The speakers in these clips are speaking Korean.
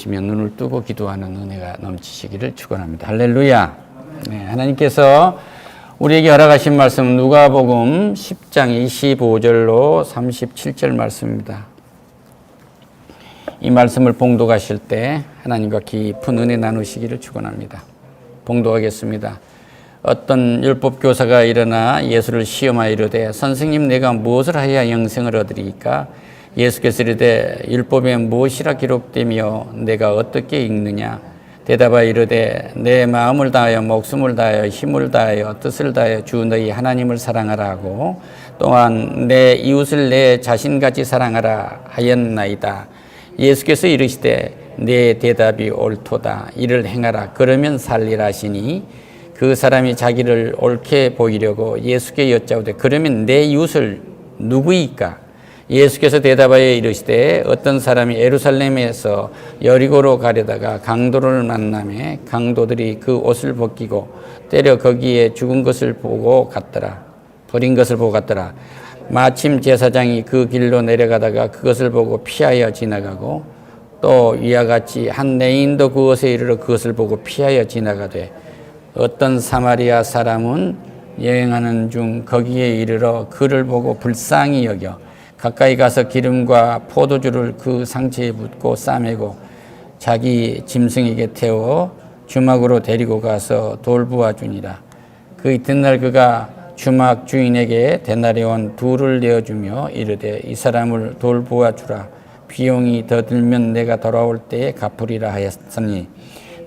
보시며 눈을 뜨고 기도하는 은혜가 넘치시기를 축원합니다. 할렐루야. 네, 하나님께서 우리에게 허락하신 말씀은 누가복음 10장 25절로 37절 말씀입니다. 이 말씀을 봉독하실 때 하나님과 깊은 은혜 나누시기를 축원합니다. 봉독하겠습니다. 어떤 율법교사가 일어나 예수를 시험하여 이르되 선생님 내가 무엇을 하여야 영생을 얻으리이까? 예수께서 이르되 율법에 무엇이라 기록되며 내가 어떻게 읽느냐? 대답하여 이르되 내 마음을 다하여 목숨을 다하여 힘을 다하여 뜻을 다하여 주 너희 하나님을 사랑하라 하고 또한 내 이웃을 내 자신같이 사랑하라 하였나이다. 예수께서 이르시되 내 대답이 옳도다. 이를 행하라. 그러면 살리라 하시니 그 사람이 자기를 옳게 보이려고 예수께 여짜오되 그러면 내 이웃을 누구이까? 예수께서 대답하여 이르시되 어떤 사람이 예루살렘에서 여리고로 가려다가 강도를 만나매 강도들이 그 옷을 벗기고 때려 거기에 죽은 것을 보고 갔더라. 버린 것을 보고 갔더라. 마침 제사장이 그 길로 내려가다가 그것을 보고 피하여 지나가고 또 이와 같이 한 레인도 그것에 이르러 그것을 보고 피하여 지나가되 어떤 사마리아 사람은 여행하는 중 거기에 이르러 그를 보고 불쌍히 여겨 가까이 가서 기름과 포도주를 그 상처에 붓고 싸매고 자기 짐승에게 태워 주막으로 데리고 가서 돌보아 주니라. 그 이튿날 그가 주막 주인에게 데나리온 2를 내어주며 이르되 이 사람을 돌보아 주라. 비용이 더 들면 내가 돌아올 때에 갚으리라 하였으니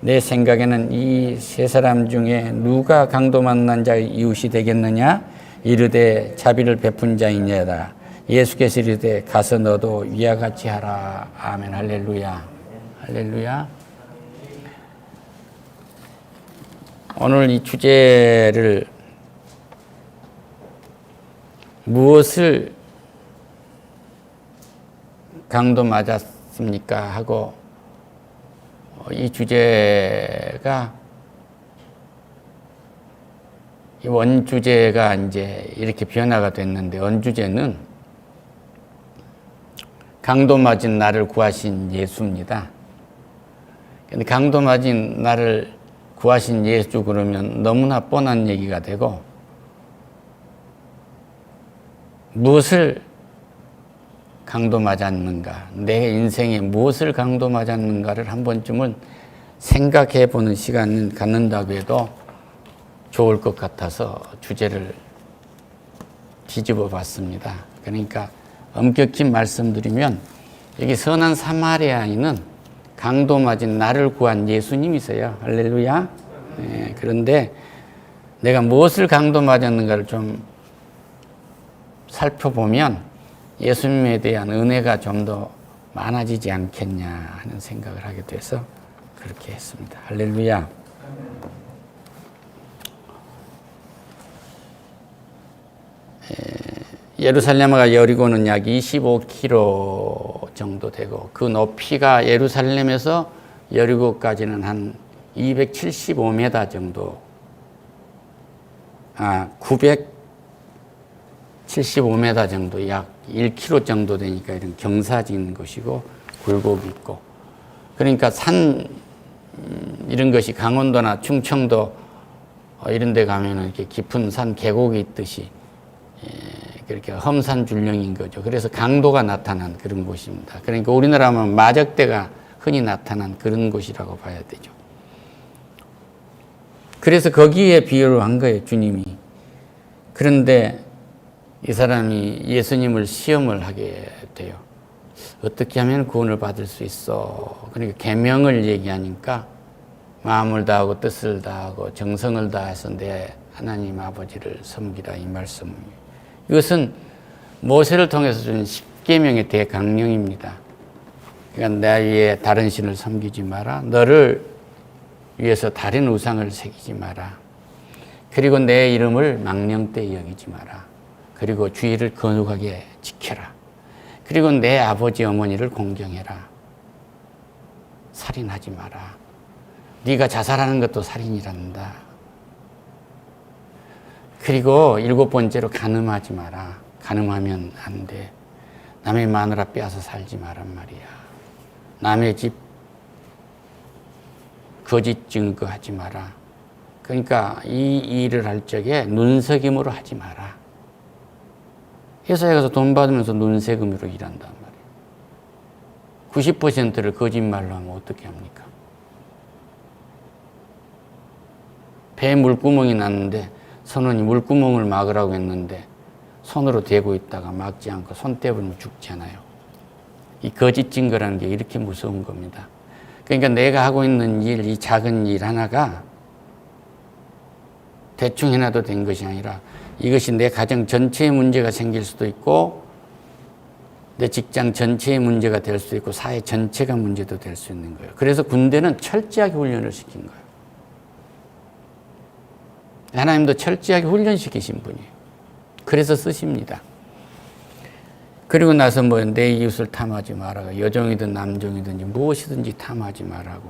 내 생각에는 이 3사람 중에 누가 강도 만난 자의 이웃이 되겠느냐? 이르되 자비를 베푼 자이니라. 예수께서 이르되 가서 너도 위와 같이 하라. 아멘. 할렐루야. 할렐루야. 오늘 이 주제를 무엇을 강도 맞았습니까? 하고 이 주제가 이 원주제가 이제 이렇게 변화가 됐는데 원주제는 강도 맞은 나를 구하신 예수입니다. 근데 강도 맞은 나를 구하신 예수 그러면 너무나 뻔한 얘기가 되고 무엇을 강도 맞았는가, 내 인생에 무엇을 강도 맞았는가를 한 번쯤은 생각해 보는 시간을 갖는다고 해도 좋을 것 같아서 주제를 뒤집어 봤습니다. 그러니까 엄격히 말씀드리면 여기 선한 사마리아인은 강도 맞은 나를 구한 예수님이세요. 할렐루야. 네, 그런데 내가 무엇을 강도 맞았는가를 좀 살펴보면 예수님에 대한 은혜가 좀 더 많아지지 않겠냐 하는 생각을 하게 돼서 그렇게 했습니다. 할렐루야. 예루살렘과 여리고는 약 25km 정도 되고 그 높이가 예루살렘에서 여리고까지는 한 275m 정도 975m 정도 약 1km 정도 되니까 이런 경사진 곳이고 굴곡이 있고 그러니까 산 이런 것이 강원도나 충청도 이런 데 가면은 이렇게 깊은 산 계곡이 있듯이 그렇게 험산줄령인 거죠. 그래서 강도가 나타난 그런 곳입니다. 그러니까 우리나라 하면 마적대가 흔히 나타난 그런 곳이라고 봐야 되죠. 그래서 거기에 비유를 한 거예요, 주님이. 그런데 이 사람이 예수님을 시험을 하게 돼요. 어떻게 하면 구원을 받을 수 있어? 그러니까 계명을 얘기하니까 마음을 다하고 뜻을 다하고 정성을 다해서 내 하나님 아버지를 섬기라 이 말씀입니다. 이것은 모세를 통해서 준 10계명의 대강령입니다. 그러니까 내 위에 다른 신을 섬기지 마라. 너를 위해서 다른 우상을 새기지 마라. 그리고 내 이름을 망령되이 여기지 마라. 그리고 주의를 거룩하게 지켜라. 그리고 내 아버지 어머니를 공경해라. 살인하지 마라. 네가 자살하는 것도 살인이란다. 그리고 7번째로 간음하지 마라. 간음하면 안 돼. 남의 마누라 빼앗아 살지 마란 말이야. 남의 집 거짓 증거하지 마라. 그러니까 이 일을 할 적에 눈새김으로 하지 마라. 회사에 가서 돈 받으면서 눈새김으로 일한단 말이에요. 90%를 거짓말로 하면 어떻게 합니까? 배에 물구멍이 났는데 선원이 물구멍을 막으라고 했는데 손으로 대고 있다가 막지 않고 손 떼버리면 죽잖아요. 이 거짓 증거라는 게 이렇게 무서운 겁니다. 그러니까 내가 하고 있는 일, 이 작은 일 하나가 대충 해놔도 된 것이 아니라 이것이 내 가정 전체에 문제가 생길 수도 있고 내 직장 전체에 문제가 될 수도 있고 사회 전체가 문제도 될 수 있는 거예요. 그래서 군대는 철저하게 훈련을 시킨 거예요. 하나님도 철저하게 훈련시키신 분이에요. 그래서 쓰십니다. 그리고 나서 내 이웃을 탐하지 말아가 여종이든 남종이든지 무엇이든지 탐하지 말라고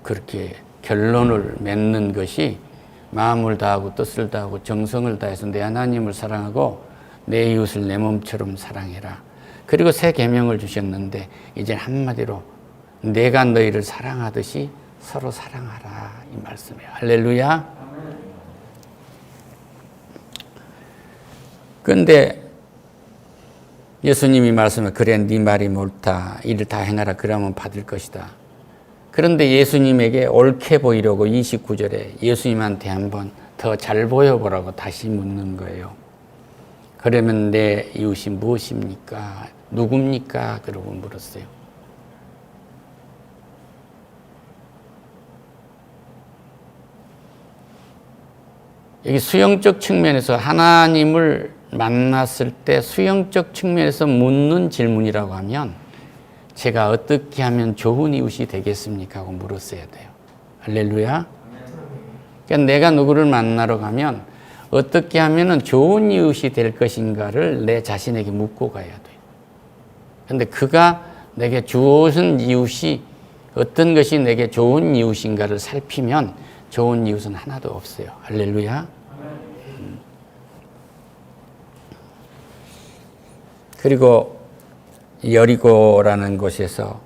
그렇게 결론을 맺는 것이 마음을 다하고 뜻을 다하고 정성을 다해서 내 하나님을 사랑하고 내 이웃을 내 몸처럼 사랑해라. 그리고 새 계명을 주셨는데 이제 한마디로 내가 너희를 사랑하듯이 서로 사랑하라 이 말씀이에요. 할렐루야. 그런데 예수님이 말씀해 그래 네 말이 옳다. 이를 다 행하라. 그러면 받을 것이다. 그런데 예수님에게 옳게 보이려고 29절에 예수님한테 한번 더 잘 보여보라고 다시 묻는 거예요. 그러면 내 이웃이 무엇입니까? 누굽니까? 그러고 물었어요. 여기 수영적 측면에서 하나님을 만났을 때 수영적 측면에서 묻는 질문이라고 하면 제가 어떻게 하면 좋은 이웃이 되겠습니까? 하고 물었어야 돼요. 할렐루야. 그러니까 내가 누구를 만나러 가면 어떻게 하면 좋은 이웃이 될 것인가를 내 자신에게 묻고 가야 돼요. 그런데 그가 내게 좋은 이웃이 어떤 것이 내게 좋은 이웃인가를 살피면 좋은 이웃은 하나도 없어요. 할렐루야. 그리고 여리고라는 곳에서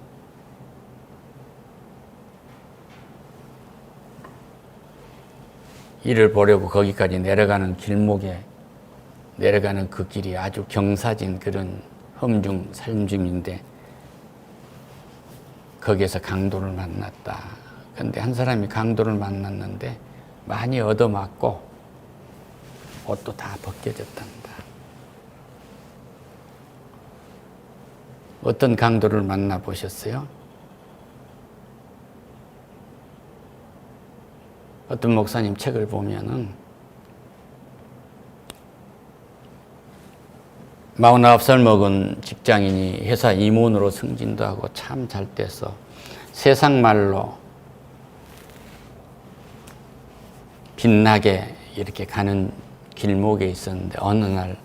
이를 보려고 거기까지 내려가는 길목에 내려가는 그 길이 아주 경사진 그런 험중 산중인데 거기에서 강도를 만났다. 그런데 한 사람이 강도를 만났는데 많이 얻어맞고 옷도 다 벗겨졌단다. 어떤 강도를 만나보셨어요? 어떤 목사님 책을 보면은 49살 먹은 직장인이 회사 임원으로 승진도 하고 참 잘 돼서 세상 말로 빛나게 이렇게 가는 길목에 있었는데 어느 날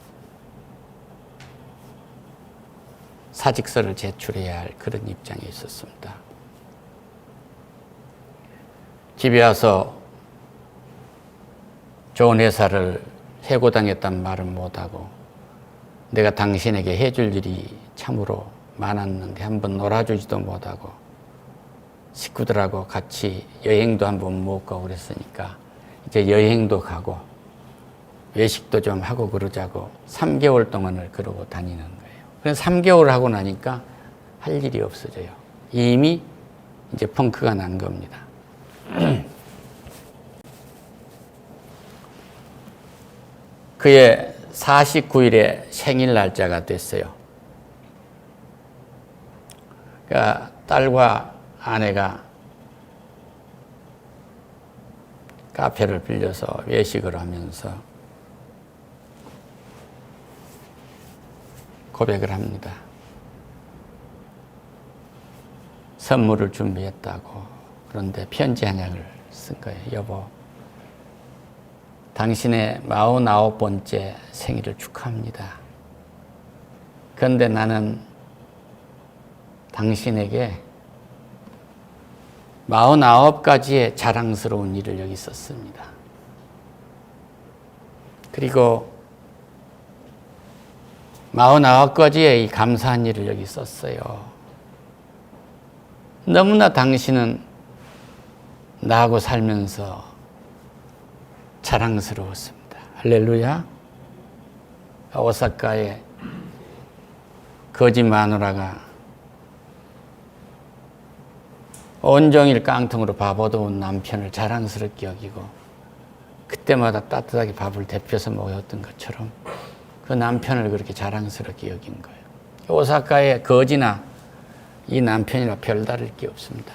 사직서를 제출해야 할 그런 입장에 있었습니다. 집에 와서 좋은 회사를 해고당했단 말은 못하고 내가 당신에게 해줄 일이 참으로 많았는데 한번 놀아주지도 못하고 식구들하고 같이 여행도 한번 못 가고 그랬으니까 이제 여행도 가고 외식도 좀 하고 그러자고 3개월 동안을 그러고 다니는 거예요. 그래서 3개월 하고 나니까 할 일이 없어져요. 이미 이제 펑크가 난 겁니다. 그의 49일의 생일 날짜가 됐어요. 그러니까 딸과 아내가 카페를 빌려서 외식을 하면서 고백을 합니다. 선물을 준비했다고. 그런데 편지 한 장을 쓴 거예요. 여보, 당신의 49번째 생일을 축하합니다. 그런데 나는 당신에게 49가지의 자랑스러운 일을 여기 썼습니다. 그리고 49가지의 이 감사한 일을 여기 썼어요. 너무나 당신은 나하고 살면서 자랑스러웠습니다. 할렐루야. 오사카의 거지 마누라가 온종일 깡통으로 밥 얻어온 남편을 자랑스럽게 여기고 그때마다 따뜻하게 밥을 데펴서 먹었던 것처럼 그 남편을 그렇게 자랑스럽게 여긴 거예요. 오사카의 거지나 이 남편이나 별다를 게 없습니다.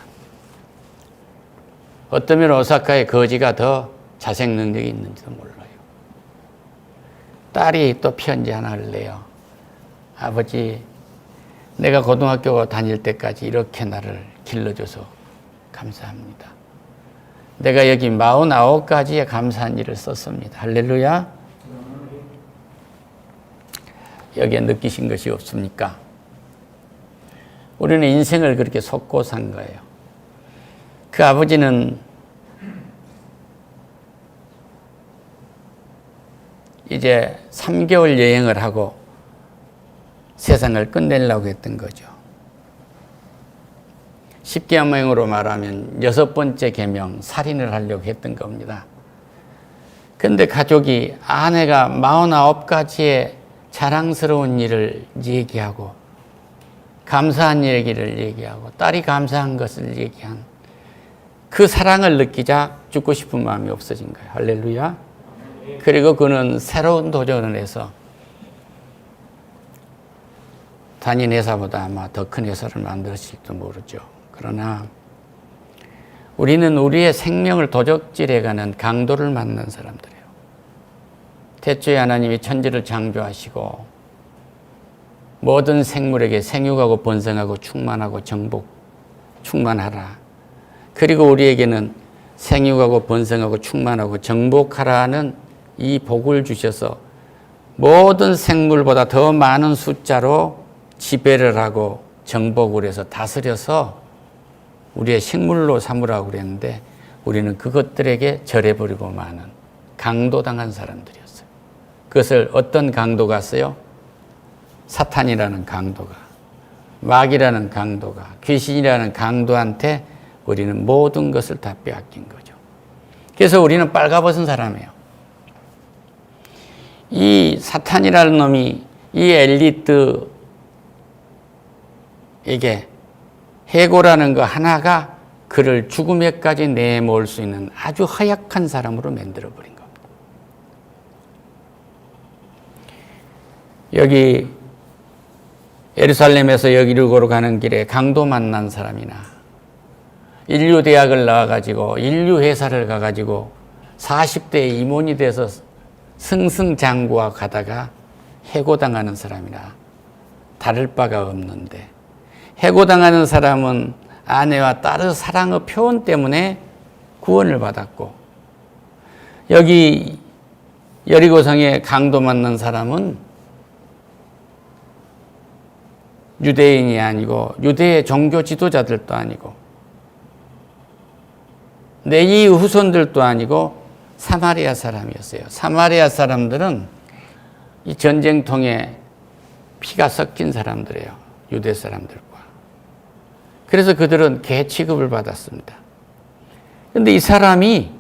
어쩌면 오사카의 거지가 더 자색 능력이 있는지도 몰라요. 딸이 또 편지 하나를 내요. 아버지, 내가 고등학교 다닐 때까지 이렇게 나를 길러줘서 감사합니다. 내가 여기 49가지의 감사한 일을 썼습니다. 할렐루야. 여기에 느끼신 것이 없습니까? 우리는 인생을 그렇게 속고 산 거예요. 그 아버지는 이제 3개월 여행을 하고 세상을 끝내려고 했던 거죠. 십계명으로 말하면 6번째 계명, 살인을 하려고 했던 겁니다. 그런데 가족이 아내가 49가지의 자랑스러운 일을 얘기하고 감사한 얘기를 얘기하고 딸이 감사한 것을 얘기한 그 사랑을 느끼자 죽고 싶은 마음이 없어진 거예요. 할렐루야. 그리고 그는 새로운 도전을 해서 다닌 회사보다 아마 더 큰 회사를 만들었을지도 모르죠. 그러나 우리는 우리의 생명을 도적질해가는 강도를 만난 사람들이에요. 태초에 하나님이 천지를 창조하시고 모든 생물에게 생육하고 번성하고 충만하고 충만하라. 그리고 우리에게는 생육하고 번성하고 충만하고 정복하라는 이 복을 주셔서 모든 생물보다 더 많은 숫자로 지배를 하고 정복을 해서 다스려서 우리의 식물로 삼으라고 그랬는데 우리는 그것들에게 절해버리고 마는 강도당한 사람들이었어요. 그것을 어떤 강도가 써요? 사탄이라는 강도가, 마귀라는 강도가, 귀신이라는 강도한테 우리는 모든 것을 다 빼앗긴 거죠. 그래서 우리는 빨가벗은 사람이에요. 이 사탄이라는 놈이 이 엘리트에게 해고라는 거 하나가 그를 죽음에까지 내몰 수 있는 아주 허약한 사람으로 만들어버린 겁니다. 여기 예루살렘에서 여기로 가는 길에 강도 만난 사람이나 인류대학을 나와가지고 인류회사를 가가지고 40대에 임원이 돼서 승승장구하 가다가 해고당하는 사람이나 다를 바가 없는데 해고당하는 사람은 아내와 딸의 사랑의 표현 때문에 구원을 받았고 여기 여리고성에 강도 만난 사람은 유대인이 아니고 유대의 종교 지도자들도 아니고 레위의 후손들도 아니고 사마리아 사람이었어요. 사마리아 사람들은 이 전쟁통에 피가 섞인 사람들이에요. 유대 사람들과. 그래서 그들은 개 취급을 받았습니다. 그런데 이 사람이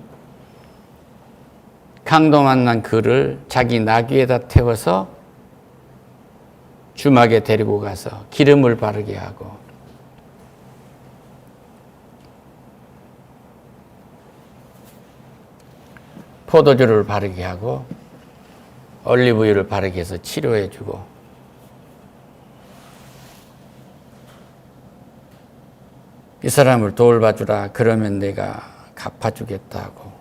강도 만난 그를 자기 나귀에다 태워서 주막에 데리고 가서 기름을 바르게 하고 포도주를 바르게 하고 올리브유를 바르게 해서 치료해 주고 이 사람을 돌봐주라. 그러면 내가 갚아주겠다고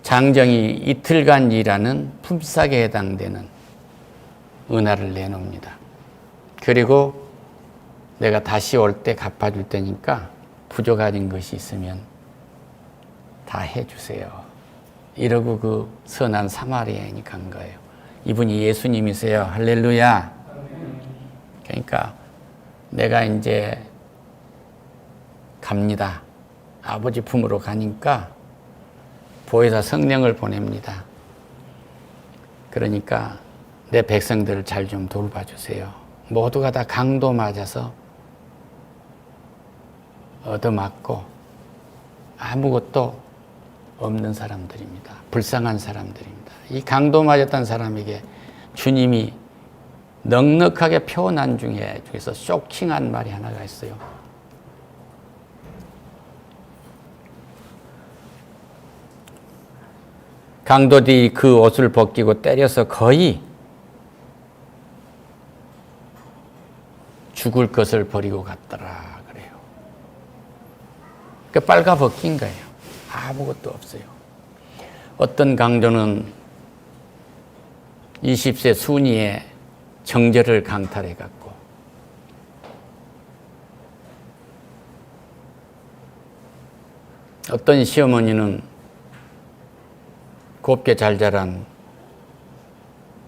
장정이 이틀간 일하는 품삯에 해당되는 은하를 내놓습니다. 그리고 내가 다시 올 때 갚아줄 테니까 부족한 것이 있으면 다 해주세요. 이러고 그 선한 사마리아인이 간 거예요. 이분이 예수님이세요. 할렐루야. 그러니까 내가 이제 갑니다. 아버지 품으로 가니까 보혜사 성령을 보냅니다. 그러니까 내 백성들을 잘 좀 돌봐주세요. 모두가 다 강도 맞아서 얻어맞고 아무것도 없는 사람들입니다. 불쌍한 사람들입니다. 이 강도 맞았던 사람에게 주님이 넉넉하게 표현한 중에서 쇼킹한 말이 하나가 있어요. 강도들이 그 옷을 벗기고 때려서 거의 죽을 것을 버리고 갔더라 그래요. 그 빨가 벗긴 거예요. 아무것도 없어요. 어떤 강도는 20세 순이의 정절을 강탈해 갔고, 어떤 시어머니는 곱게 잘 자란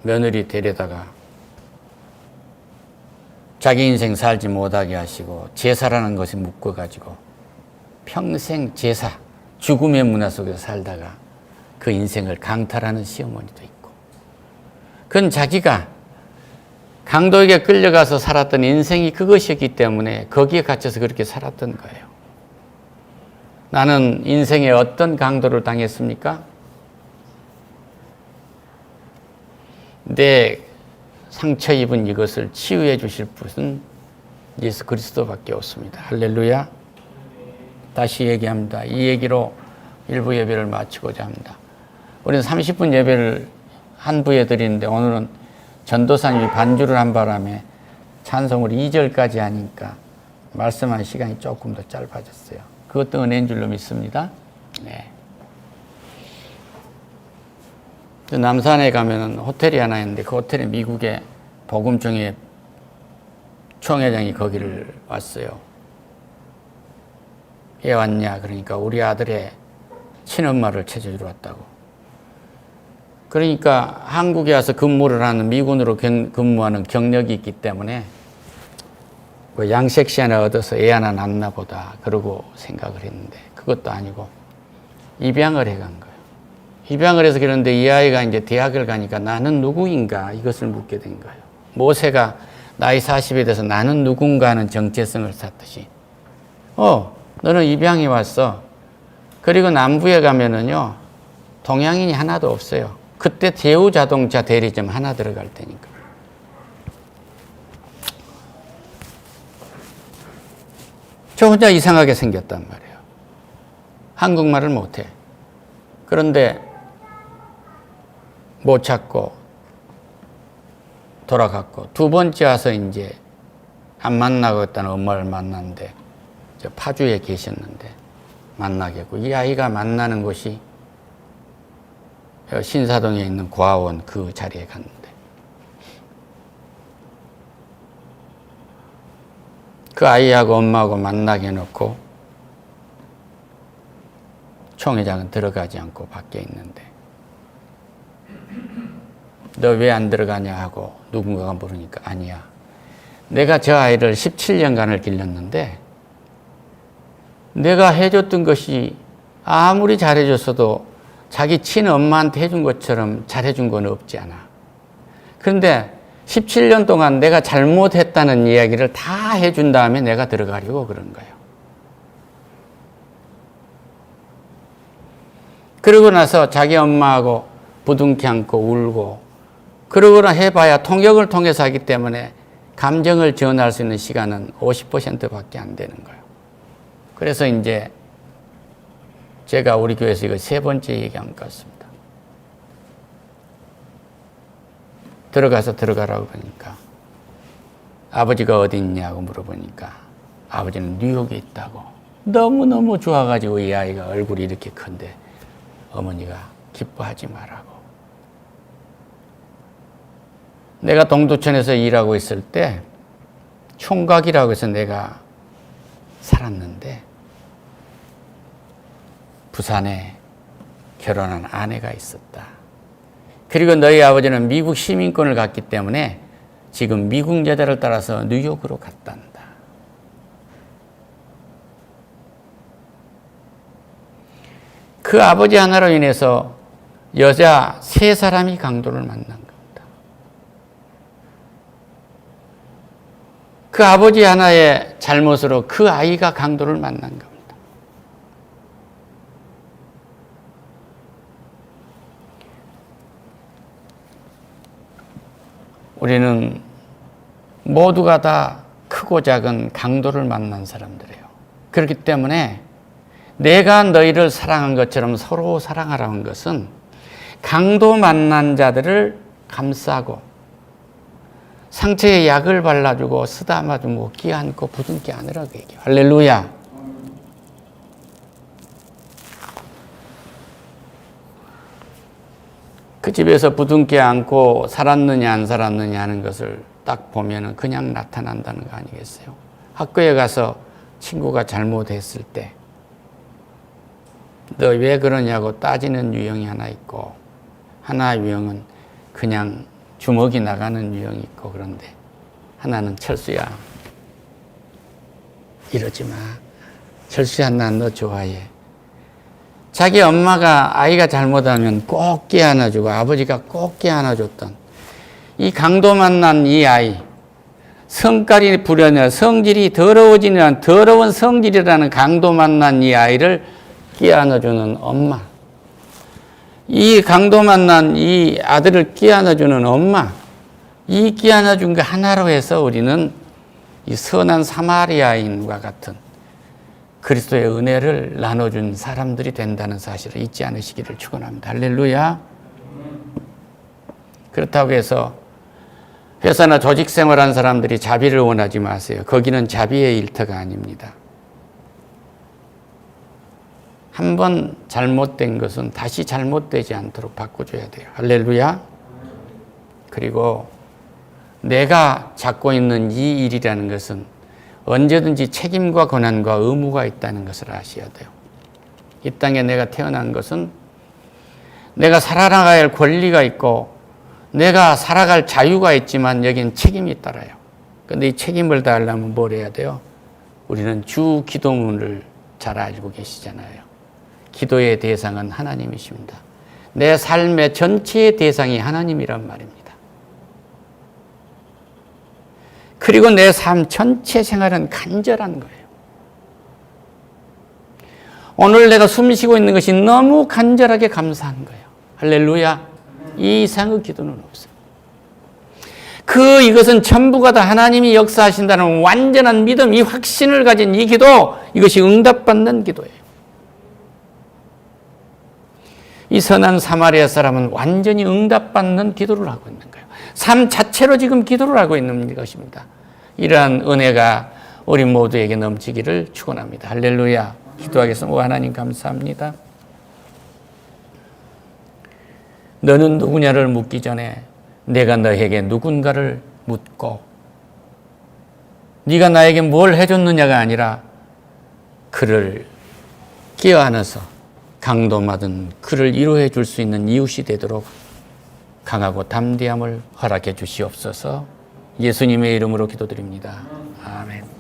며느리 데려다가 자기 인생 살지 못하게 하시고 제사라는 것이 묶어가지고 평생 제사, 죽음의 문화 속에서 살다가 그 인생을 강탈하는 시어머니도 있고, 그건 자기가 강도에게 끌려가서 살았던 인생이 그것이었기 때문에 거기에 갇혀서 그렇게 살았던 거예요. 나는 인생에 어떤 강도를 당했습니까? 내 상처 입은 이것을 치유해 주실 분은 예수 그리스도밖에 없습니다. 할렐루야. 다시 얘기합니다. 이 얘기로 일부 예배를 마치고자 합니다. 우리는 30분 예배를 한 부에 드리는데 오늘은 전도사님이 반주를 한 바람에 찬송을 2절까지 하니까 말씀한 시간이 조금 더 짧아졌어요. 그것도 은혜인 줄로 믿습니다. 네. 남산에 가면은 호텔이 하나 있는데 그 호텔에 미국의 복음총회 총회장이 거기를 왔어요. 왜 왔냐? 그러니까 우리 아들의 친엄마를 찾아주러 왔다고. 그러니까 한국에 와서 근무를 하는 미군으로 근무하는 경력이 있기 때문에 뭐 양섹시 하나 얻어서 애 하나 낳나 보다 그러고 생각을 했는데 그것도 아니고 입양을 해간 거예요. 입양을 해서 그런데 이 아이가 이제 대학을 가니까 나는 누구인가 이것을 묻게 된 거예요. 모세가 나이 40에 돼서 나는 누군가 하는 정체성을 찾듯이 너는 입양이 왔어. 그리고 남부에 가면은요 동양인이 하나도 없어요. 그때 대우 자동차 대리점 하나 들어갈 테니까. 저 혼자 이상하게 생겼단 말이에요. 한국말을 못해. 그런데 못 찾고 돌아갔고 두 번째 와서 이제 안 만나고 있다는 엄마를 만났는데 저 파주에 계셨는데 만나게 했고 이 아이가 만나는 곳이 신사동에 있는 고아원 그 자리에 갔는데 그 아이하고 엄마하고 만나게 해놓고 총회장은 들어가지 않고 밖에 있는데 너 왜 안 들어가냐 하고 누군가가 물으니까 아니야. 내가 저 아이를 17년간을 길렀는데 내가 해줬던 것이 아무리 잘해줬어도 자기 친엄마한테 해준 것처럼 잘해준 건 없지 않아. 그런데 17년 동안 내가 잘못했다는 이야기를 다 해준 다음에 내가 들어가려고 그런 거예요. 그러고 나서 자기 엄마하고 부둥켜 안고 울고 그러거나 해봐야 통역을 통해서 하기 때문에 감정을 전할 수 있는 시간은 50%밖에 안 되는 거예요. 그래서 이제 제가 우리 교회에서 이거 세 번째 얘기한 것 같습니다. 들어가라고 그러니까 아버지가 어디 있냐고 물어보니까 아버지는 뉴욕에 있다고. 너무너무 좋아가지고 이 아이가 얼굴이 이렇게 큰데 어머니가 기뻐하지 말라고. 내가 동두천에서 일하고 있을 때 총각이라고 해서 내가 살았는데 부산에 결혼한 아내가 있었다. 그리고 너희 아버지는 미국 시민권을 갖기 때문에 지금 미국 여자를 따라서 뉴욕으로 갔단다. 그 아버지 하나로 인해서 여자 3사람이 강도를 만난 겁니다. 그 아버지 하나의 잘못으로 그 아이가 강도를 만난 겁니다. 우리는 모두가 다 크고 작은 강도를 만난 사람들이에요. 그렇기 때문에 내가 너희를 사랑한 것처럼 서로 사랑하라는 것은 강도 만난 자들을 감싸고 상처에 약을 발라주고 쓰다마주고 끼안고 부둥켜 안으라고 얘기해요. 할렐루야. 그 집에서 부둥켜 안고 살았느냐 안 살았느냐 하는 것을 딱 보면은 그냥 나타난다는 거 아니겠어요? 학교에 가서 친구가 잘못했을 때 너 왜 그러냐고 따지는 유형이 하나 있고, 하나 유형은 그냥 주먹이 나가는 유형이 있고, 그런데 하나는 철수야, 이러지 마. 철수야, 난 너 좋아해. 자기 엄마가 아이가 잘못하면 꼭 끼안아주고 아버지가 꼭 끼안아줬던 이 강도 만난 이 아이, 성깔이 불연해 성질이 더러워지는 더러운 성질이라는 강도 만난 이 아이를 끼안아주는 엄마, 이 강도 만난 이 아들을 끼안아주는 엄마, 이 끼안아준 거 하나로 해서 우리는 이 선한 사마리아인과 같은 그리스도의 은혜를 나눠준 사람들이 된다는 사실을 잊지 않으시기를 축원합니다. 할렐루야. 그렇다고 해서 회사나 조직 생활한 사람들이 자비를 원하지 마세요. 거기는 자비의 일터가 아닙니다. 한 번 잘못된 것은 다시 잘못되지 않도록 바꿔줘야 돼요. 할렐루야. 그리고 내가 잡고 있는 이 일이라는 것은 언제든지 책임과 권한과 의무가 있다는 것을 아셔야 돼요. 이 땅에 내가 태어난 것은 내가 살아나가야 할 권리가 있고 내가 살아갈 자유가 있지만 여기는 책임이 따라요. 그런데 이 책임을 다하려면 뭘 해야 돼요? 우리는 주 기도문을 잘 알고 계시잖아요. 기도의 대상은 하나님이십니다. 내 삶의 전체의 대상이 하나님이란 말입니다. 그리고 내 삶 전체 생활은 간절한 거예요. 오늘 내가 숨 쉬고 있는 것이 너무 간절하게 감사한 거예요. 할렐루야. 이 이상의 기도는 없어요. 이것은 전부가 다 하나님이 역사하신다는 완전한 믿음, 이 확신을 가진 이 기도, 이것이 응답받는 기도예요. 이 선한 사마리아 사람은 완전히 응답받는 기도를 하고 있는 거예요. 삶 자체로 지금 기도를 하고 있는 것입니다. 이러한 은혜가 우리 모두에게 넘치기를 축원합니다. 할렐루야. 기도하겠습니다. 하나님 감사합니다. 너는 누구냐를 묻기 전에 내가 너에게 누군가를 묻고 네가 나에게 뭘 해줬느냐가 아니라 그를 끼어안아서 강도받은 그를 위로해 줄 수 있는 이웃이 되도록 강하고 담대함을 허락해 주시옵소서. 예수님의 이름으로 기도드립니다. 아멘.